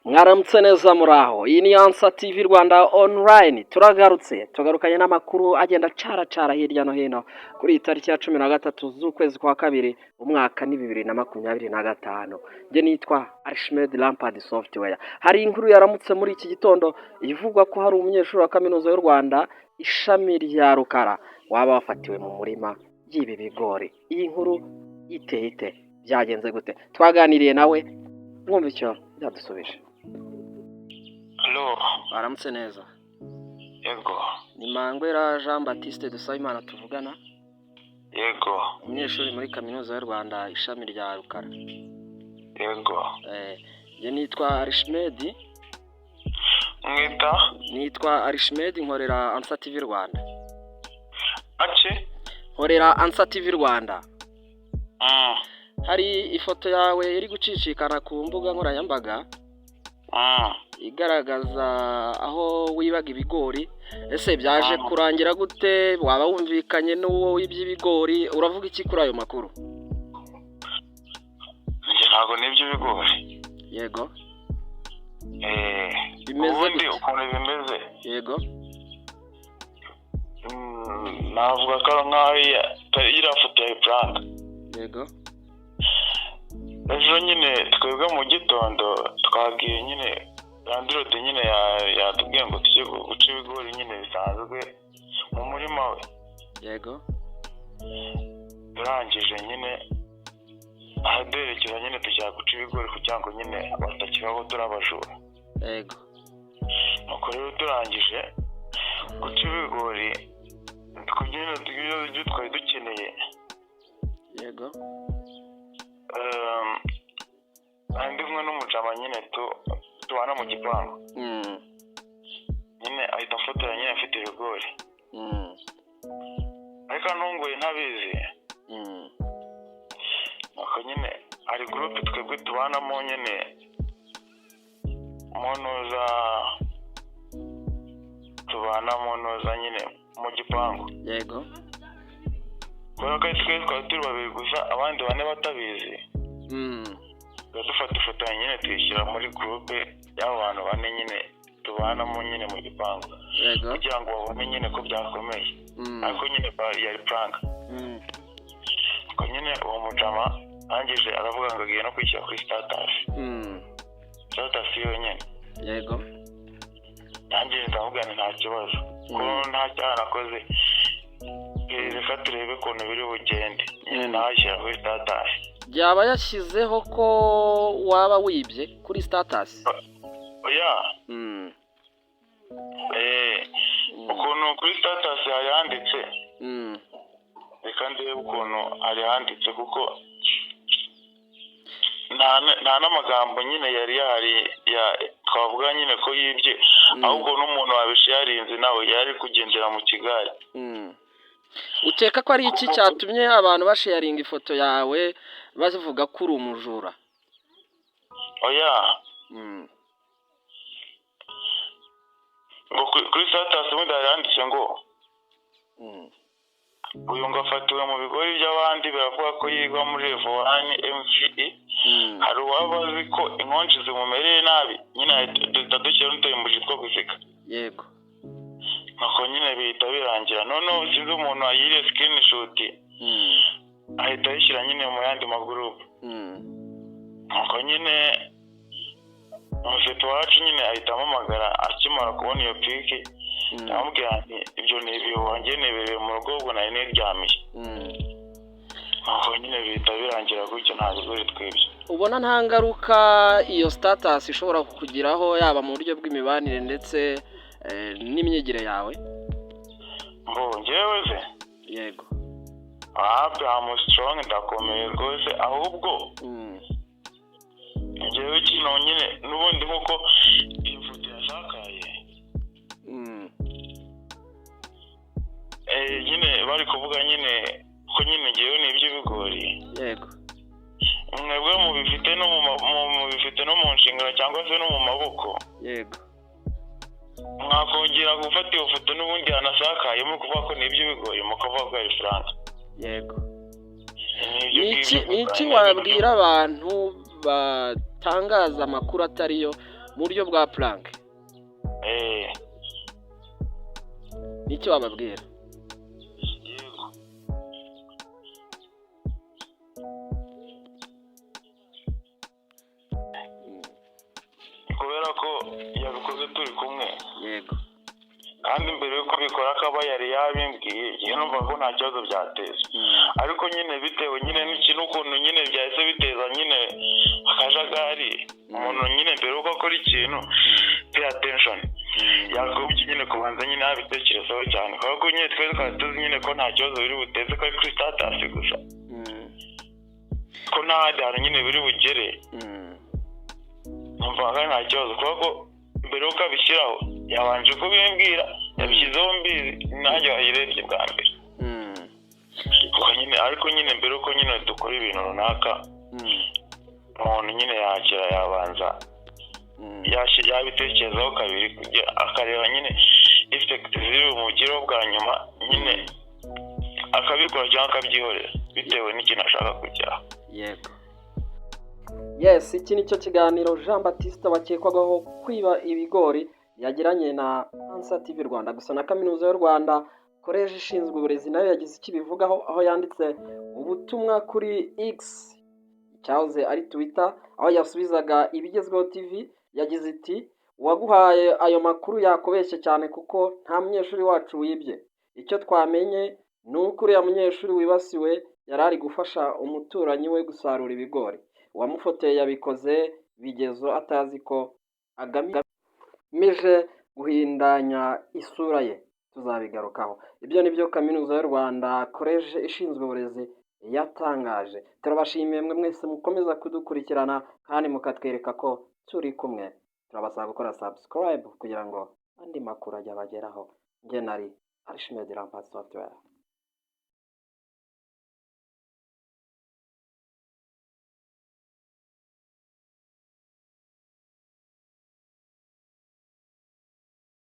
Mwaramutse neza muraho. Iyi ni Ansa TV Rwanda online. Tugarukanye n'amakuru agenda cara hirya no hino kuri iyi tariki ya 13 z'ukwezi kwa kabiri umwaka ni 2025. Nge nitwa Archimed Lampard Software. Hari inkuru yaramutse muri iki gitondo ivugwa ko hari umunyeshuri wa kaminuza y'u Rwanda ishami rya Rukara waba wafatiwe mu murima y'ibi bigori. Iyi nkuru ite byagenze gute? Twaganiriye nawe mwumva icyo byadusubije. Hello. Baramutse neza. Yego. Ni Mangwera Jean Baptiste Dusabimana tuvugana. Yego. Umunyeshuri muri kaminuza y'u Rwanda ishami rya Rukara. Yego. Nge nitwa Archimed. Mwita? Nitwa Archimed nkorera Ansa TV Rwanda. Ache? Nkorera Ansa TV Rwanda. Hari ifoto yawe iri gucicikana ku mbuga nkoranyambaga. Igaragaza aho wibaga ibigori. Ese byaje kurangira gute? Waba wumvikanye n'uwo w'iby'ibigori? Uravuga iki kuri ayo makuru? Ntabwo nibyo bigori. Yego. Bimeze ubundi ukuntu bimeze. Yego. Navuga ko nkaho iriya foto ya prank. Yego. Ejo nyine twebwe mu gitondo twagiye nyine Android nyine yatubwiye ngo tujye guca ibigori nyine bisanzwe mu murima we. Yego. Turangije nyine ahaderekeza nyine tujya guca ibigori kugira ngo nyine batakibaho turabajura. Yego. Nuko rero turangije guca ibigori kugira ibyo twari dukeneye. Yego. Andi mwe n'umujama nyine tubana mu gipangu. Nyine ahita afotora nyine afite ibigori. Ariko ntunguye ntabizi. Nuko nyine hari groupe twebwe tubanamo nyine monoza nyine mu gipangu. Yego. Kubera ko twari turi babiri gusa abandi bane batabizi. Dufata ifoto nyine tuyishyira muri groupe y'abo bantu bane nyine tubanamo nyine mu gipangu. Yego. Kugira ngo babone nyine ko byakomeye. Ariko nyine yari prank. Ko nyine uwo mujama angije aravuga ngo agiye no kwishyira kuri status. Status yonyine. Yego. Angije ndavuga nta kibazo. Ko nta cyaha nakoze. Reka turebe ukuntu biri bugende. Nyine nashyira kuri status. Byaba yashyizeho ko waba wibye kuri status? Oya. Ukuntu kuri status hari handitse. Reka ndebe ukuntu hari handitse kuko nta n'amagambo nyine yari yahari twavuga nyine ko yibye, ahubwo n'umuntu wabisharinze nawe yari kugendera mu kigare. Ukeka ko ari iki cyatumye abantu basharinga ifoto yawe bavuga ko uri umujura? Oya. Ngo kuri status ubundi hari handitse ngo uyu ngo afatiwe mu bigori by'abandi biravuga ko yiga muri level 1 MCE. Hari uwaba azi ko inkonji zimumereye nabi nyine dushyira n'utuyimbuji two guseka. Yego. Nuko nyine bihita birangira. Noneho sinzi umuntu ayiriye screenshot ahita ayishyira nyine mu yandi magurupe. Nuko nyine umusete wacu nyine ahita amamagara akimara kubona iyo piki. Ndamubwira nti ibyo ni ibyo wanjye nebereye mu rugo ubwo nari niryamiye. Nuko nyine bihita birangira gutyo nta bigori twibye. Ubona nta ngaruka iyo status ishobora kukugiraho yaba mu buryo bw'imibanire ndetse n'imyigire yawe? Njyewe se? Yego. I'm strong ndakomeye rwose, ahubwo njyewe kino nyine n'ubundi nkuko iyi foto yasakaye. Nyine bari kuvuga nyine ko nyine njyewe n'ibyo bigori. Yego. Mwebwe mubifite no mu nshingano cyangwa se no mu maboko. Yego. Mwakongera gufata iyo foto n'ubundi yanasakaye mu kuvuga ko n'ibyo bigori mukavuga ko ari frank. Yego. Niki wabwira abantu batangaza amakuru atariyo mu buryo bwa prank. Nicyo wababwira? yego kubera ko yabikoze turi kumwe, Yego. kandi mbere yuko abikora akaba yari yabimbwiye, njye numva ko nta kibazo byateza. Ariko nyine bitewe nyine n'ikintu ukuntu nyine byahise biteza nyine akajagari, umuntu nyine mbere yuko akora ikintu pay attention, yakubye nyine kubanza nyine yabitekerezaho cyane, kubera ko nyine twese twari tuzi nyine ko nta kibazo biri buteze ko ari kuri status gusa, ko nta handi hantu nyine biri bugere. Numva ko nta kibazo, kubera ko mbere yuko abishyiraho yabanje kubimbwira, yabishyizeho mbizi nanjye wayirebye bwa mbere. Ariko nyine mbere yuko nyine dukora ibintu runaka, umuntu nyine yakira yabanza yabitekerezaho kabiri, akareba nyine effect ziri bumugireho bwa nyuma, nyine akabikora cyangwa akabyihorera bitewe n'ikintu ashaka kujyaho. Yego. Yes, iki nicyo kiganiro Jean Baptiste wakekwagaho kwiba ibigori yagiranye na Ansa TV Rwanda. Gusa na Kaminuza y'u Rwanda College ishinzwe uburezi nayo yagize icyo ibivugaho, aho yanditse ubutumwa kuri X cyahoze ari Twitter, aho yasubizaga Ibigezweho TV. Yagize iti uwaguhaye ayo makuru yakubeshye cyane kuko nta munyeshuri wacu wibye. Icyo twamenye ni uko uriya munyeshuri wibasiwe yari ari gufasha umuturanyi we gusarura ibigori. Uwamufoteye yabikoze bigezo atazi ko agamije guhindanya isura ye. Tuzabigarukaho. Ibyo nibyo Kaminuza y'u Rwanda College ishinzwe uburezi yatangaje. Turabashimiye mwe mwese mukomeza kudukurikirana kandi mukatwereka ko turi kumwe. Turabasaba gukora subscribe kugira ngo andi makuru ajye abageraho. Njye nari Arishimedi Rampart Software.